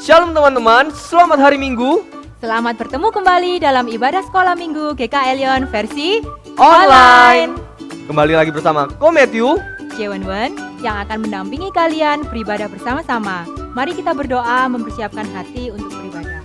Shalom teman-teman, selamat hari Minggu. Selamat bertemu kembali dalam ibadah sekolah minggu GK Elion versi Online. Kembali lagi bersama Ko Matthew, Wen yang akan mendampingi kalian beribadah bersama-sama. Mari kita berdoa mempersiapkan hati untuk beribadah.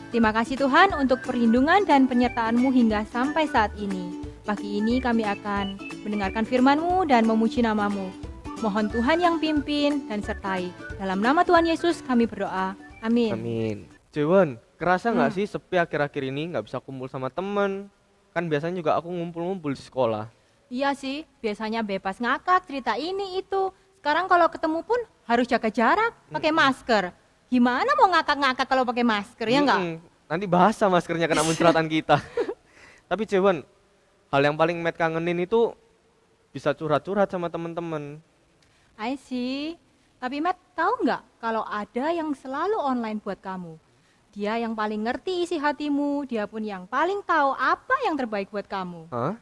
Terima kasih Tuhan untuk perlindungan dan penyertaan-Mu hingga sampai saat ini. Pagi ini kami akan mendengarkan firman-Mu dan memuji nama-Mu. Mohon Tuhan yang pimpin dan sertai. Dalam nama Tuhan Yesus kami berdoa. Amin. Amin. Wen, kerasa nggak sih sepi akhir-akhir ini nggak bisa kumpul sama temen? Kan biasanya juga aku ngumpul-ngumpul di sekolah. Iya sih, biasanya bebas ngakak, cerita ini itu. Sekarang kalau ketemu pun harus jaga jarak, pakai masker. Gimana mau ngakak-ngakak kalau pakai masker, ya enggak? Nanti bahasa maskernya kena muncratan kita. Tapi Wen, hal yang paling Matt kangenin itu bisa curhat-curhat sama temen-temen. I see. Tapi Matt tahu nggak kalau ada yang selalu online buat kamu? Dia yang paling ngerti isi hatimu, dia pun yang paling tahu apa yang terbaik buat kamu. Hah?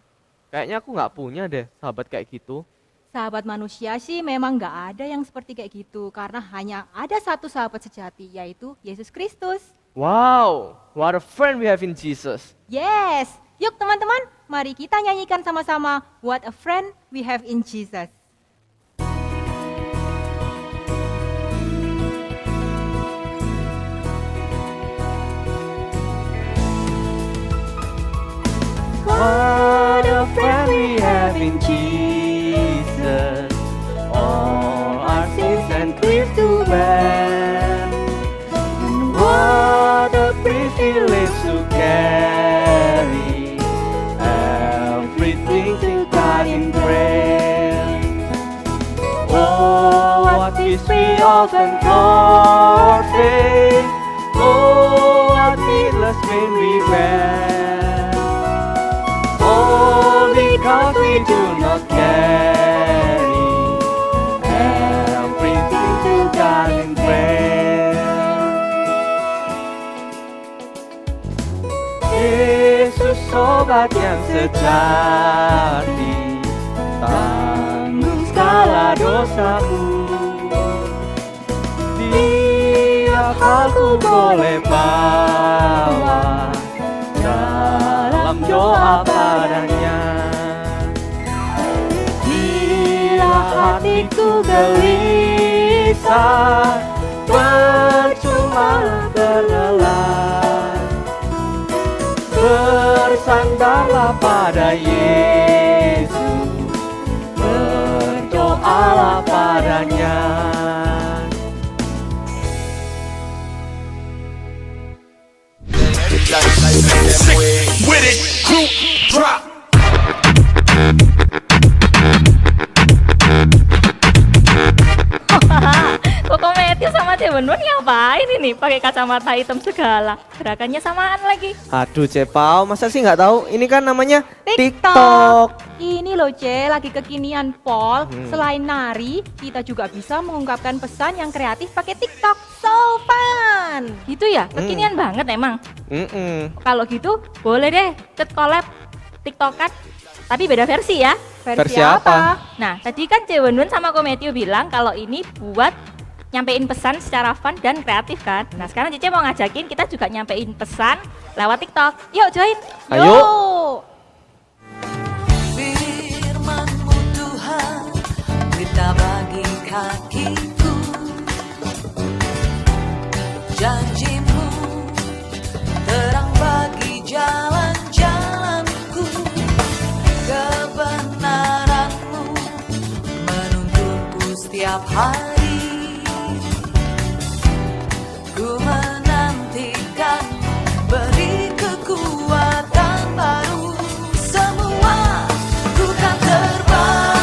Kayaknya aku nggak punya deh sahabat kayak gitu. Sahabat manusia sih memang nggak ada yang seperti kayak gitu, karena hanya ada satu sahabat sejati, yaitu Yesus Kristus. Wow, what a friend we have in Jesus. Yes, yuk teman-teman, mari kita nyanyikan sama-sama What a Friend We Have in Jesus. What a friend we have in Jesus. All our sins and griefs to bear. And what a privilege to carry everything to God in prayer. Oh, what peace we often forfeit. Oh, what needless pain we bear. Because we do not carry everything to God in prayer. Yesus sobat yang sejati, tanggung segala dosaku. Tiap hal ku boleh bawa dalam doa padanya. Hatiku gelisah, percuma berlelah. Bersandarlah pada Yesus, berdoalah padanya. With it, group drop. Koko Matthew sama Wen ngapain ini pakai kacamata hitam segala? Gerakannya samaan lagi. Aduh Cepau, masa sih nggak tahu? Ini kan namanya TikTok. Ini loh Ce, lagi kekinian Paul. Selain nari, kita juga bisa mengungkapkan pesan yang kreatif pakai TikTok. So fun. Gitu ya, kekinian banget emang. Kalau gitu boleh deh cut collab TikTokan, tapi beda versi ya. Versi apa? Nah, tadi kan Wen sama Ko Matthew bilang kalau ini buat nyampein pesan secara fun dan kreatif kan. Nah, sekarang Cice mau ngajakin kita juga nyampein pesan lewat TikTok. Yuk join. Ayo. Yuk. Firman-Mu Tuhan, kita bagi kakiku. Janji-Mu, terang bagi jalan-jalanku. Kebenaran-Mu menuntunku setiap hari. Ku menantikan, beri kekuatan baru. Semua ku kan terbang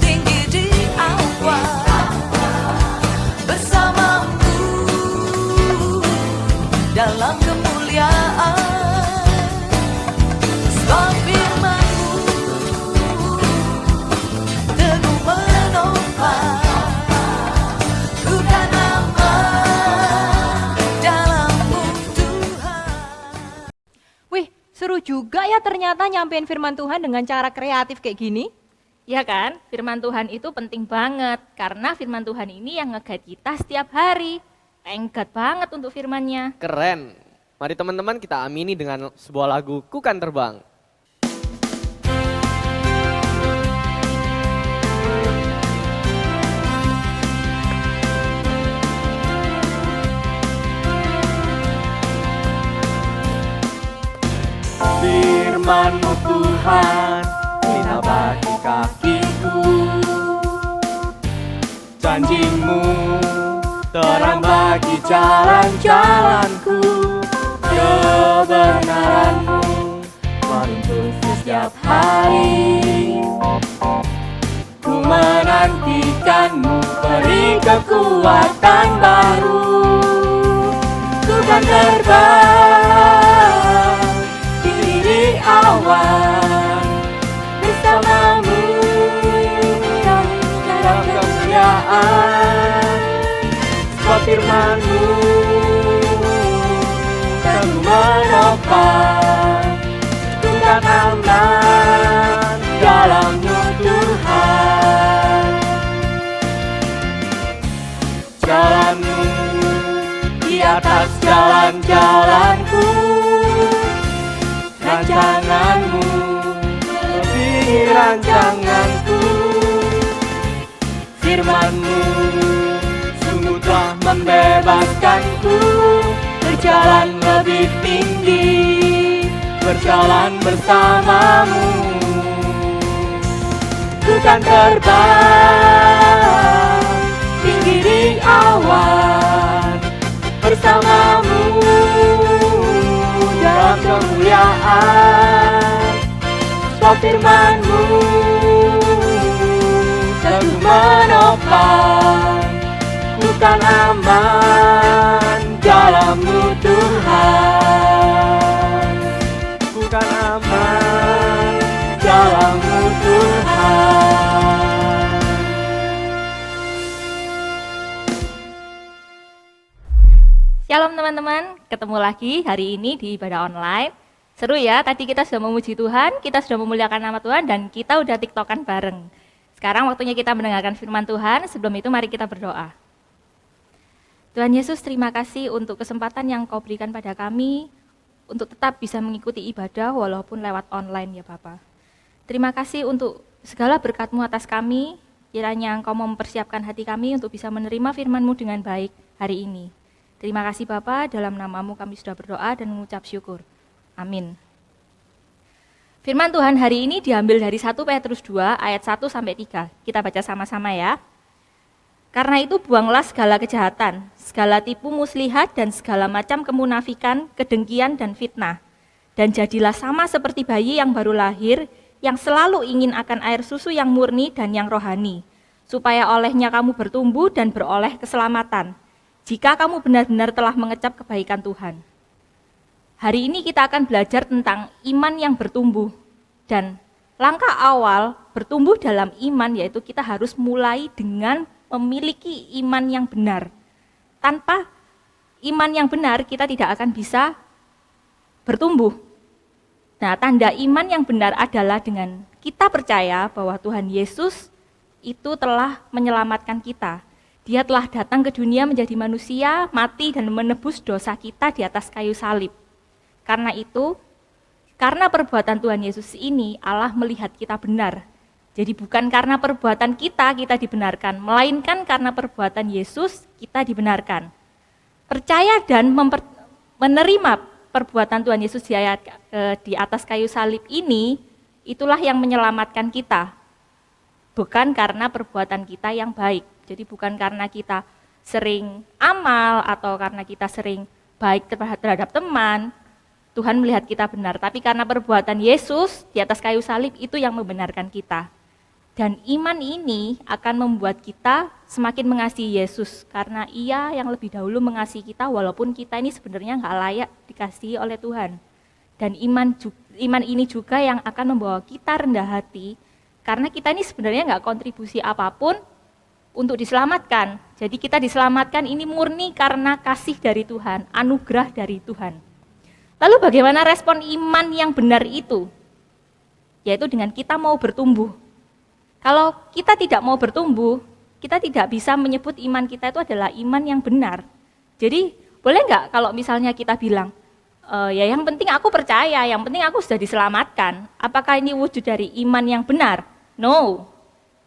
tinggi di awan bersamamu dalam kemuliaan. Sebab firman-Mu teguh menanti. juga ya ternyata nyampein firman Tuhan dengan cara kreatif kayak gini. Ya kan, firman Tuhan itu penting banget, karena firman Tuhan ini yang nge-guide kita setiap hari. Tenggat banget untuk firman-Nya. Keren. Mari teman-teman kita amini dengan sebuah lagu Ku Kan Terbang. Firman-Mu Tuhan, pelita bagi kakiku. Janji-Mu, terang bagi jalan-jalanku. Kebenaran-Mu, menuntun setiap hari. Ku menantikan-Mu, beri kekuatan baru. Ku kan terbang tinggi di awan bersama-Mu dalam kemuliaan. Sebab firman-Mu teguh menopang, ku kan aman dalam-Mu Tuhan. Jalan-Mu di atas jalan-jalanku, rancangan-Mu melebihi rancanganku. Firman-Mu sungguh telah membebaskanku, berjalan lebih tinggi, berjalan bersama-Mu. Ku kan terbang tinggi di awan bersama-Mu dalam kemuliaan. Sebab firman-Mu teguh menopang, ku kan aman dalam-Mu Tuhan. Ku kan aman dalam-Mu Tuhan. Shalom teman-teman, ketemu lagi hari ini di ibadah online. Seru ya, tadi kita sudah memuji Tuhan, kita sudah memuliakan nama Tuhan, dan kita udah tiktokan bareng. Sekarang waktunya kita mendengarkan firman Tuhan, sebelum itu mari kita berdoa. Tuhan Yesus, terima kasih untuk kesempatan yang Kau berikan pada kami, untuk tetap bisa mengikuti ibadah walaupun lewat online ya Bapa. Terima kasih untuk segala berkat-Mu atas kami, kiranya Engkau mempersiapkan hati kami untuk bisa menerima firman-Mu dengan baik hari ini. Terima kasih Bapa, dalam nama-Mu kami sudah berdoa dan mengucap syukur. Amin. Firman Tuhan hari ini diambil dari 1 Petrus 2 ayat 1-3. Kita baca sama-sama ya. Karena itu buanglah segala kejahatan, segala tipu muslihat dan segala macam kemunafikan, kedengkian dan fitnah. Dan jadilah sama seperti bayi yang baru lahir, yang selalu ingin akan air susu yang murni dan yang rohani, supaya olehnya kamu bertumbuh dan beroleh keselamatan, jika kamu benar-benar telah mengecap kebaikan Tuhan. Hari ini kita akan belajar tentang iman yang bertumbuh, dan langkah awal bertumbuh dalam iman yaitu kita harus mulai dengan memiliki iman yang benar. Tanpa iman yang benar kita tidak akan bisa bertumbuh. Nah, tanda iman yang benar adalah dengan kita percaya bahwa Tuhan Yesus itu telah menyelamatkan kita. Dia telah datang ke dunia menjadi manusia, mati dan menebus dosa kita di atas kayu salib. Karena itu, karena perbuatan Tuhan Yesus ini, Allah melihat kita benar. Jadi bukan karena perbuatan kita dibenarkan, melainkan karena perbuatan Yesus kita dibenarkan. Percaya dan menerima perbuatan Tuhan Yesus di atas kayu salib ini, itulah yang menyelamatkan kita. Bukan karena perbuatan kita yang baik. Jadi bukan karena kita sering amal atau karena kita sering baik terhadap teman, Tuhan melihat kita benar, tapi karena perbuatan Yesus di atas kayu salib itu yang membenarkan kita. Dan iman ini akan membuat kita semakin mengasihi Yesus, karena Ia yang lebih dahulu mengasihi kita walaupun kita ini sebenarnya nggak layak dikasihi oleh Tuhan. Dan iman ini juga yang akan membawa kita rendah hati, karena kita ini sebenarnya nggak kontribusi apapun untuk diselamatkan. Jadi kita diselamatkan ini murni karena kasih dari Tuhan, anugerah dari Tuhan. Lalu bagaimana respon iman yang benar itu? Yaitu dengan kita mau bertumbuh. Kalau kita tidak mau bertumbuh, kita tidak bisa menyebut iman kita itu adalah iman yang benar. Jadi boleh nggak kalau misalnya kita bilang, ya yang penting aku percaya, yang penting aku sudah diselamatkan. Apakah ini wujud dari iman yang benar? No.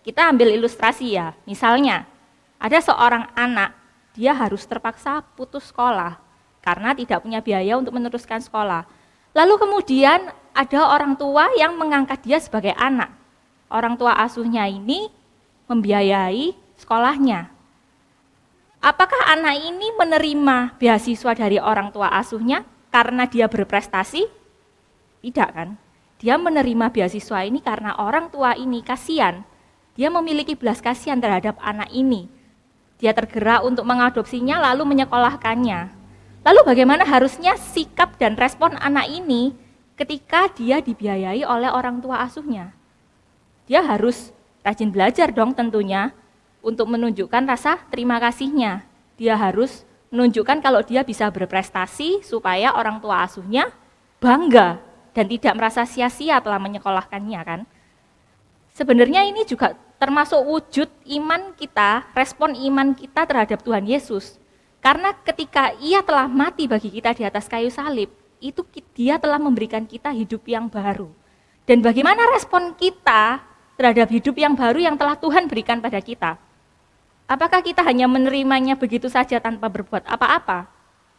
Kita ambil ilustrasi ya, misalnya ada seorang anak, dia harus terpaksa putus sekolah karena tidak punya biaya untuk meneruskan sekolah. Lalu kemudian ada orang tua yang mengangkat dia sebagai anak. Orang tua asuhnya ini membiayai sekolahnya. Apakah anak ini menerima beasiswa dari orang tua asuhnya karena dia berprestasi? Tidak kan? Dia menerima beasiswa ini karena orang tua ini kasihan. Dia memiliki belas kasihan terhadap anak ini. Dia tergerak untuk mengadopsinya lalu menyekolahkannya. Lalu bagaimana harusnya sikap dan respon anak ini ketika dia dibiayai oleh orang tua asuhnya? Dia harus rajin belajar dong tentunya untuk menunjukkan rasa terima kasihnya. Dia harus menunjukkan kalau dia bisa berprestasi supaya orang tua asuhnya bangga dan tidak merasa sia-sia telah menyekolahkannya kan. Sebenarnya ini juga termasuk wujud iman kita, respon iman kita terhadap Tuhan Yesus. Karena ketika ia telah mati bagi kita di atas kayu salib, itu dia telah memberikan kita hidup yang baru. Dan bagaimana respon kita terhadap hidup yang baru yang telah Tuhan berikan pada kita? Apakah kita hanya menerimanya begitu saja tanpa berbuat apa-apa?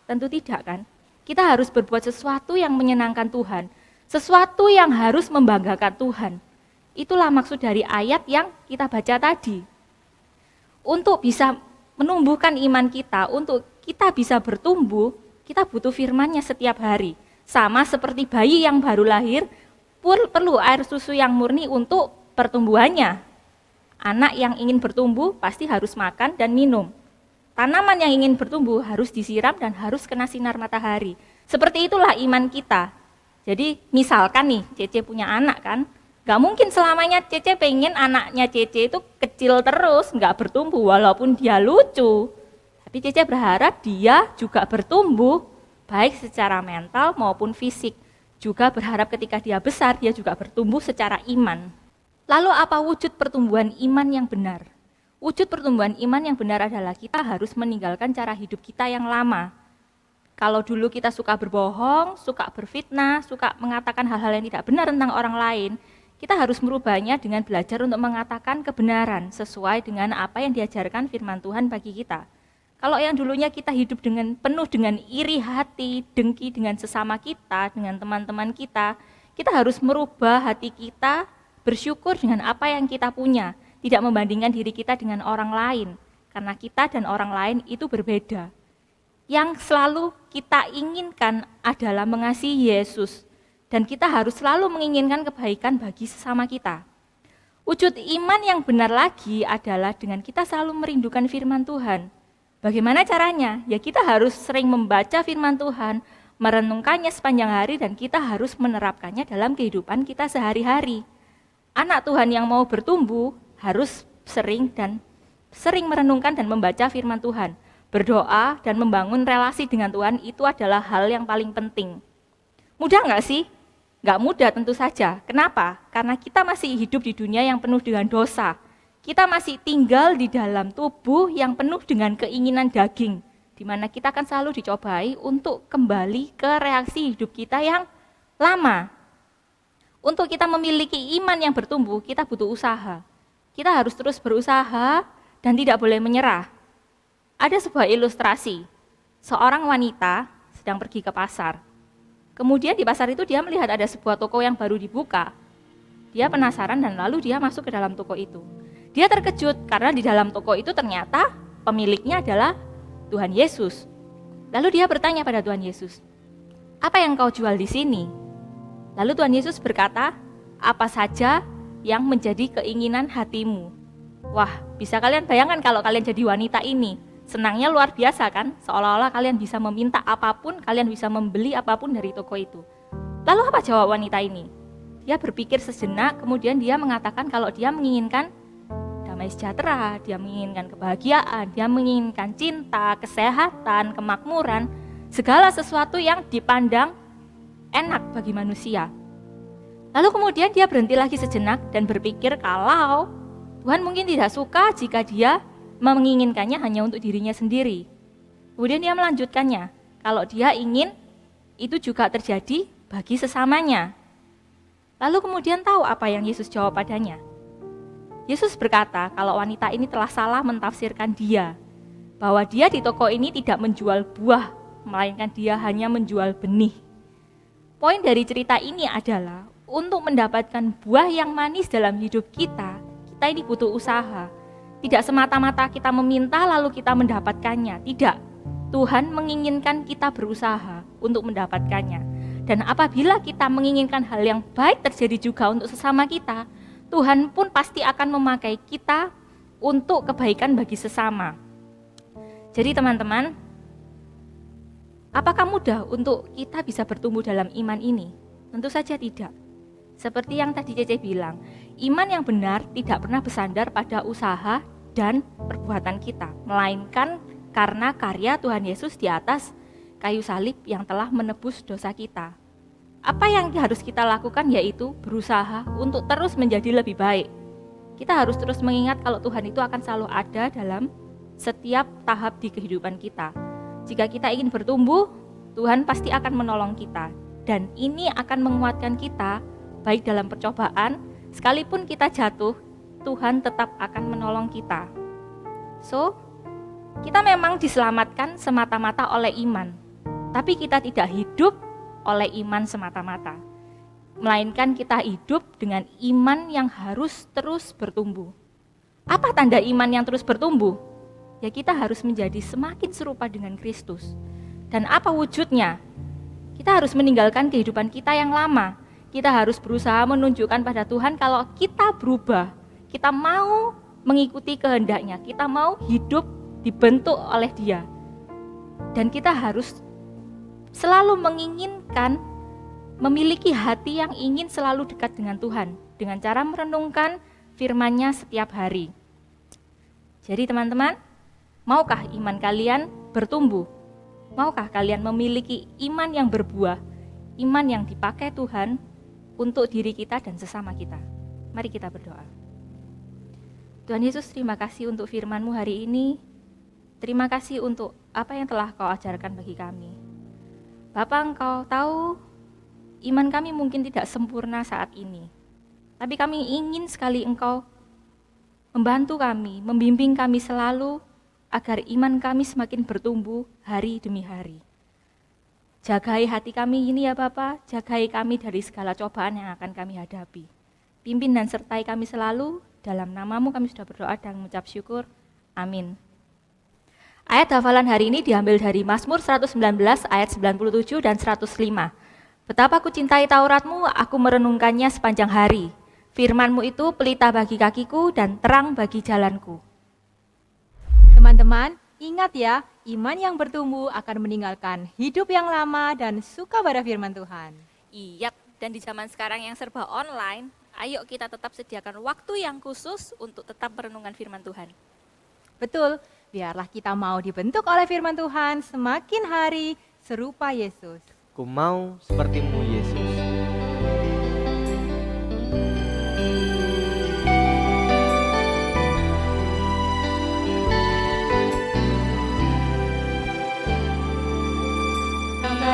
Tentu tidak kan? Kita harus berbuat sesuatu yang menyenangkan Tuhan, sesuatu yang harus membanggakan Tuhan. Itulah maksud dari ayat yang kita baca tadi. Untuk bisa menumbuhkan iman kita, untuk kita bisa bertumbuh, kita butuh firman-Nya setiap hari. Sama seperti bayi yang baru lahir, perlu air susu yang murni untuk pertumbuhannya. Anak yang ingin bertumbuh pasti harus makan dan minum. Tanaman yang ingin bertumbuh harus disiram dan harus kena sinar matahari. Seperti itulah iman kita. Jadi misalkan nih, Cece punya anak kan, gak mungkin selamanya Cece pengen anaknya Cece itu kecil terus, gak bertumbuh walaupun dia lucu. Tapi Cece berharap dia juga bertumbuh, baik secara mental maupun fisik. Juga berharap ketika dia besar, dia juga bertumbuh secara iman. Lalu apa wujud pertumbuhan iman yang benar? Wujud pertumbuhan iman yang benar adalah kita harus meninggalkan cara hidup kita yang lama. Kalau dulu kita suka berbohong, suka berfitnah, suka mengatakan hal-hal yang tidak benar tentang orang lain, kita harus merubahnya dengan belajar untuk mengatakan kebenaran sesuai dengan apa yang diajarkan firman Tuhan bagi kita. Kalau yang dulunya kita hidup penuh dengan iri hati, dengki dengan sesama kita, dengan teman-teman kita harus merubah hati kita, bersyukur dengan apa yang kita punya, tidak membandingkan diri kita dengan orang lain, karena kita dan orang lain itu berbeda. Yang selalu kita inginkan adalah mengasihi Yesus, dan kita harus selalu menginginkan kebaikan bagi sesama kita. Wujud iman yang benar lagi adalah dengan kita selalu merindukan firman Tuhan. Bagaimana caranya? Ya kita harus sering membaca firman Tuhan, merenungkannya sepanjang hari, dan kita harus menerapkannya dalam kehidupan kita sehari-hari. Anak Tuhan yang mau bertumbuh harus sering merenungkan dan membaca firman Tuhan. Berdoa dan membangun relasi dengan Tuhan itu adalah hal yang paling penting. Mudah nggak sih? Nggak mudah tentu saja. Kenapa? Karena kita masih hidup di dunia yang penuh dengan dosa. Kita masih tinggal di dalam tubuh yang penuh dengan keinginan daging, di mana kita akan selalu dicobai untuk kembali ke reaksi hidup kita yang lama. Untuk kita memiliki iman yang bertumbuh, kita butuh usaha. Kita harus terus berusaha dan tidak boleh menyerah. Ada sebuah ilustrasi, seorang wanita sedang pergi ke pasar. Kemudian di pasar itu dia melihat ada sebuah toko yang baru dibuka. Dia penasaran dan lalu dia masuk ke dalam toko itu. Dia terkejut karena di dalam toko itu ternyata pemiliknya adalah Tuhan Yesus. Lalu dia bertanya pada Tuhan Yesus, "Apa yang kau jual di sini?" Lalu Tuhan Yesus berkata, "Apa saja yang menjadi keinginan hatimu." Wah, bisa kalian bayangkan kalau kalian jadi wanita ini. Senangnya luar biasa kan? Seolah-olah kalian bisa meminta apapun, kalian bisa membeli apapun dari toko itu. Lalu apa jawab wanita ini? Dia berpikir sejenak, kemudian dia mengatakan kalau dia menginginkan damai sejahtera, dia menginginkan kebahagiaan, dia menginginkan cinta, kesehatan, kemakmuran, segala sesuatu yang dipandang enak bagi manusia. Lalu kemudian dia berhenti lagi sejenak dan berpikir kalau Tuhan mungkin tidak suka jika dia menginginkannya hanya untuk dirinya sendiri. Kemudian dia melanjutkannya, kalau dia ingin itu juga terjadi bagi sesamanya. Lalu kemudian tahu apa yang Yesus jawab padanya? Yesus berkata kalau wanita ini telah salah mentafsirkan dia, bahwa dia di toko ini tidak menjual buah, melainkan dia hanya menjual benih. Poin dari cerita ini adalah untuk mendapatkan buah yang manis dalam hidup kita ini butuh usaha. Tidak semata-mata kita meminta lalu kita mendapatkannya, tidak. Tuhan menginginkan kita berusaha untuk mendapatkannya. Dan apabila kita menginginkan hal yang baik terjadi juga untuk sesama kita, Tuhan pun pasti akan memakai kita untuk kebaikan bagi sesama. Jadi teman-teman, apakah mudah untuk kita bisa bertumbuh dalam iman ini? Tentu saja tidak. Seperti yang tadi Cece bilang, iman yang benar tidak pernah bersandar pada usaha dan perbuatan kita, melainkan karena karya Tuhan Yesus di atas kayu salib yang telah menebus dosa kita. Apa yang harus kita lakukan yaitu berusaha untuk terus menjadi lebih baik. Kita harus terus mengingat kalau Tuhan itu akan selalu ada dalam setiap tahap di kehidupan kita. Jika kita ingin bertumbuh, Tuhan pasti akan menolong kita. Dan ini akan menguatkan kita, baik dalam percobaan, sekalipun kita jatuh, Tuhan tetap akan menolong kita. So, kita memang diselamatkan semata-mata oleh iman, tapi kita tidak hidup oleh iman semata-mata, melainkan kita hidup dengan iman yang harus terus bertumbuh. Apa tanda iman yang terus bertumbuh? Ya kita harus menjadi semakin serupa dengan Kristus. Dan apa wujudnya? Kita harus meninggalkan kehidupan kita yang lama. Kita harus berusaha menunjukkan pada Tuhan kalau kita berubah, kita mau mengikuti kehendaknya, kita mau hidup dibentuk oleh Dia. Dan kita harus selalu menginginkan memiliki hati yang ingin selalu dekat dengan Tuhan dengan cara merenungkan firman-Nya setiap hari. Jadi teman-teman, maukah iman kalian bertumbuh? Maukah kalian memiliki iman yang berbuah, iman yang dipakai Tuhan untuk diri kita dan sesama kita? Mari kita berdoa. Tuhan Yesus, terima kasih untuk firman-Mu hari ini. Terima kasih untuk apa yang telah Kau ajarkan bagi kami. Bapa, Engkau tahu iman kami mungkin tidak sempurna saat ini. Tapi kami ingin sekali Engkau membantu kami, membimbing kami selalu agar iman kami semakin bertumbuh hari demi hari. Jagai hati kami ini ya Bapa, jagai kami dari segala cobaan yang akan kami hadapi. Pimpin dan sertai kami selalu, dalam nama-Mu kami sudah berdoa dan mengucap syukur. Amin. Ayat hafalan hari ini diambil dari Mazmur 119 ayat 97 dan 105. Betapa ku cintai Taurat-Mu, aku merenungkannya sepanjang hari. Firman-Mu itu pelita bagi kakiku dan terang bagi jalanku. Teman-teman, ingat ya, iman yang bertumbuh akan meninggalkan hidup yang lama dan suka pada firman Tuhan. Iya, dan di zaman sekarang yang serba online, ayo kita tetap sediakan waktu yang khusus untuk tetap merenungkan firman Tuhan. Betul, biarlah kita mau dibentuk oleh firman Tuhan semakin hari serupa Yesus. Ku mau seperti-Mu Yesus.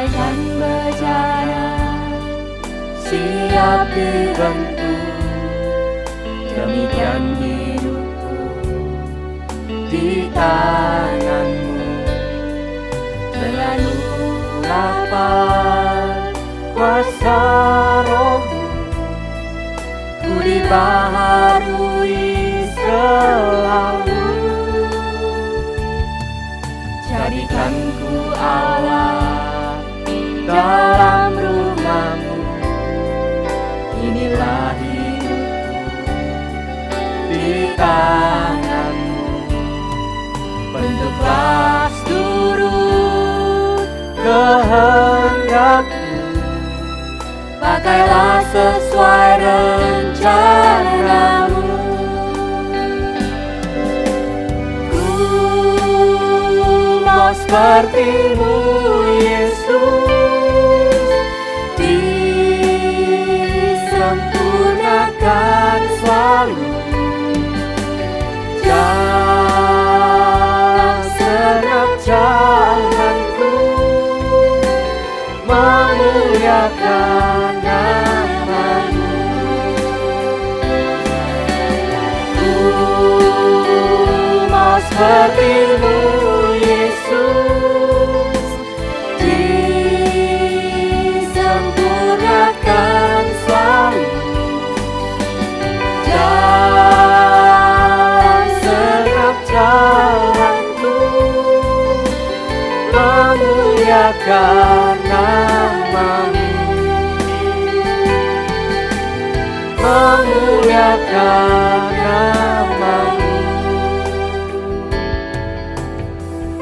Dan bejana siap dibentuk, demikian hidupku di tangan-Mu. Selalu lapar kuasa Roh-Mu, ku dibaharui selalu. Jadikan ku Allah dalam rumah-Mu, inilah hidupku di tangan-Mu. Bentuklah seluruh kehendak-Mu, pakailah sesuai rencana-Mu. Ku mau seperti-Mu Yesus, di akan selalu segenap jalanku memuliakan nama-Mu. Ku mau seperti-Mu, Yesus, disempurnakan selalu dalam segenap jalanku memuliakan nama-Mu, memuliakan nama-Mu,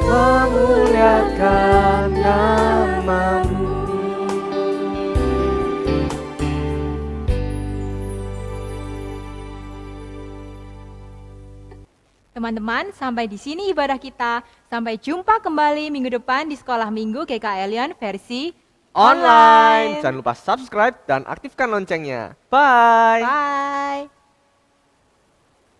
memuliakan nama-Mu. Teman-teman, sampai di sini ibadah kita. Sampai jumpa kembali minggu depan di Sekolah Minggu GKLian versi Online. Jangan lupa subscribe dan aktifkan loncengnya. Bye. Bye.